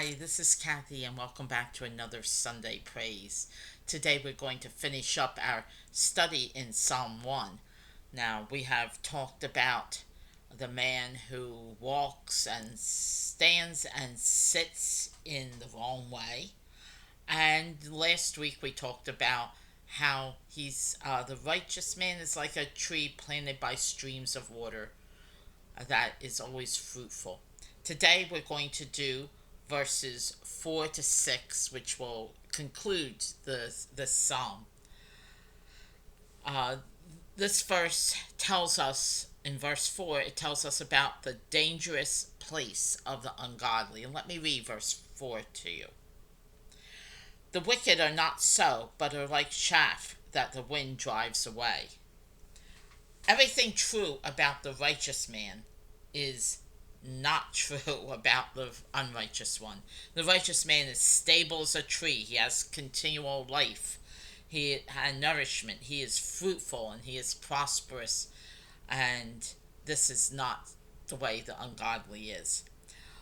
Hi, this is Kathy, and welcome back to another Sunday Praise. Today we're going to finish up our study in Psalm 1. Now, we have talked about the man who walks and stands and sits in the wrong way. And last week we talked about how the righteous man is like a tree planted by streams of water that is always fruitful. Today we're going to do verses 4 to 6, which will conclude the psalm. Uh, this verse tells us, in verse 4, it tells us about the dangerous place of the ungodly. And let me read verse 4 to you. The wicked are not so, but are like chaff that the wind drives away. Everything true about the righteous man is not true about the unrighteous one. The righteous man is stable as a tree. He has continual life. He has nourishment. He is fruitful and he is prosperous. And this is not the way the ungodly is.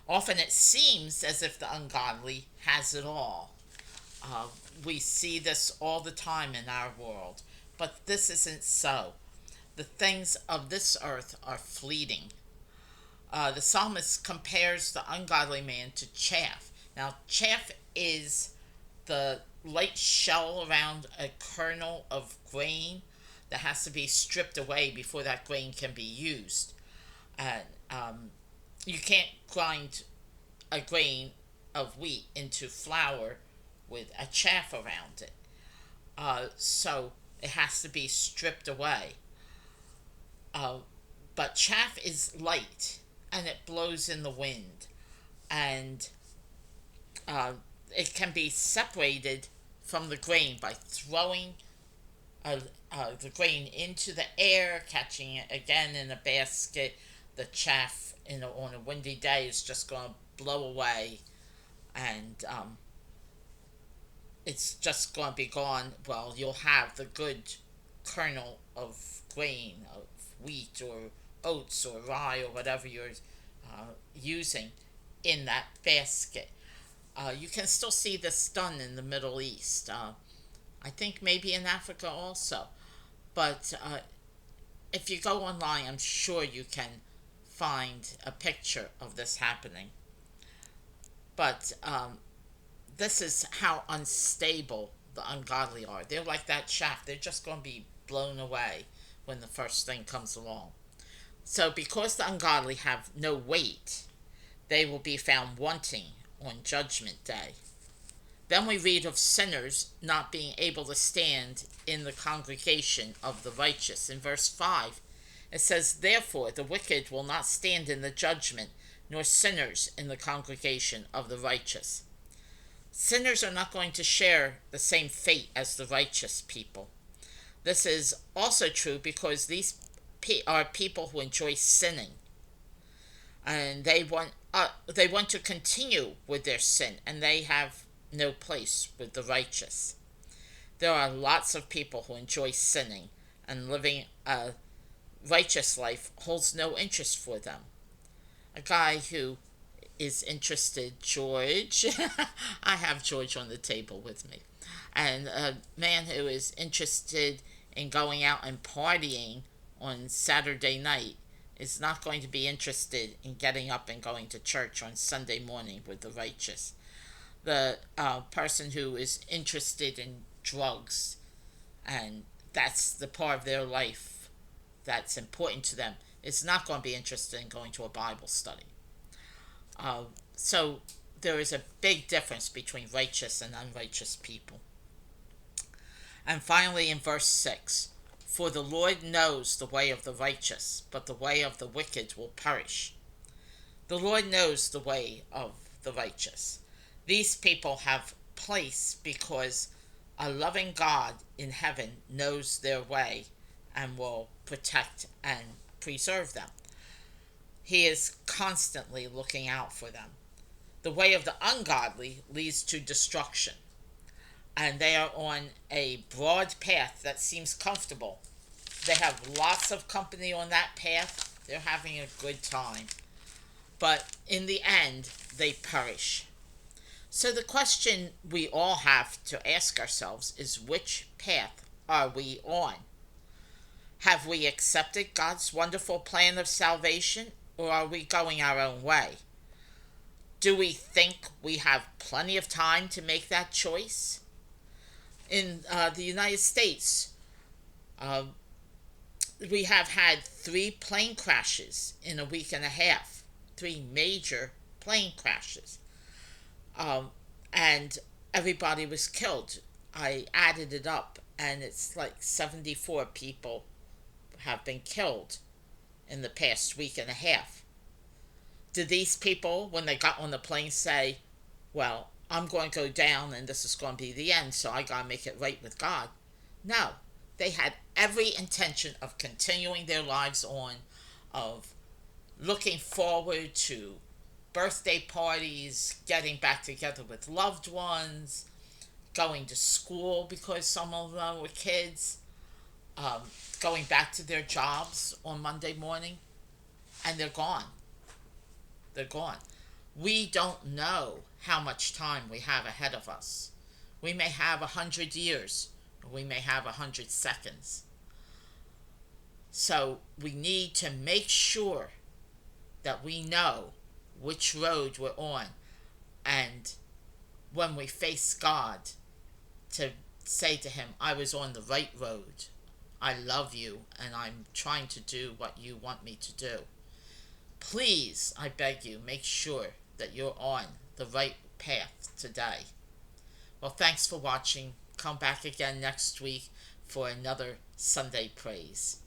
Often it seems as if the ungodly has it all. Uh, we see this all the time in our world. But this isn't so. The things of this earth are fleeting. The psalmist compares the ungodly man to chaff. Now, chaff is the light shell around a kernel of grain that has to be stripped away before that grain can be used. And you can't grind a grain of wheat into flour with a chaff around it. So it has to be stripped away. Uh, but chaff is light and it blows in the wind, and uh, it can be separated from the grain by throwing uh, the grain into the air, catching it again in a basket. The chaff on a windy day is just going to blow away, and it's just going to be gone. Well, you'll have the good kernel of grain, of wheat or oats or rye or whatever you're using in that basket. You can still see this done in the Middle East. I think maybe in Africa also. But if you go online, I'm sure you can find a picture of this happening. But this is how unstable the ungodly are. They're like that chaff. They're just going to be blown away when the first thing comes along. So, because the ungodly have no weight, they will be found wanting on Judgment Day. Then we read of sinners not being able to stand in the congregation of the righteous. In verse 5, it says, "Therefore the wicked will not stand in the judgment, nor sinners in the congregation of the righteous." Sinners are not going to share the same fate as the righteous people. This is also true because these are people who enjoy sinning, and they want to continue with their sin, and they have no place with the righteous. There are lots of people who enjoy sinning, and living a righteous life holds no interest for them. A guy who is interested, George, I have George on the table with me, and a man who is interested in going out and partying on Saturday night is not going to be interested in getting up and going to church on Sunday morning with the righteous. The person who is interested in drugs, and that's the part of their life that's important to them, is not going to be interested in going to a Bible study. So there is a big difference between righteous and unrighteous people. And finally, in verse 6, "For the Lord knows the way of the righteous, but the way of the wicked will perish." The Lord knows the way of the righteous. These people have place because a loving God in heaven knows their way and will protect and preserve them. He is constantly looking out for them. The way of the ungodly leads to destruction, and they are on a broad path that seems comfortable. They have lots of company on that path. They're having a good time. But in the end, they perish. So the question we all have to ask ourselves is, which path are we on? Have we accepted God's wonderful plan of salvation, or are we going our own way? Do we think we have plenty of time to make that choice? In the United States, uh, we have had 3 plane crashes in a week and a half, 3 major plane crashes. Um, and everybody was killed. I added it up, and it's like 74 people have been killed in the past week and a half. Did these people, when they got on the plane, say, well, I'm going to go down and this is going to be the end, so I got to make it right with God? No. They had every intention of continuing their lives on, of looking forward to birthday parties, getting back together with loved ones, going to school because some of them were kids, um, going back to their jobs on Monday morning, and they're gone. They're gone. We don't know how much time we have ahead of us. We may have 100 years, or we may have 100 seconds. So we need to make sure that we know which road we're on, and when we face God, to say to Him, I was on the right road. I love you, and I'm trying to do what you want me to do. Please, I beg you, make sure that you're on the right path today. Well, thanks for watching. Come back again next week for another Sunday Praise.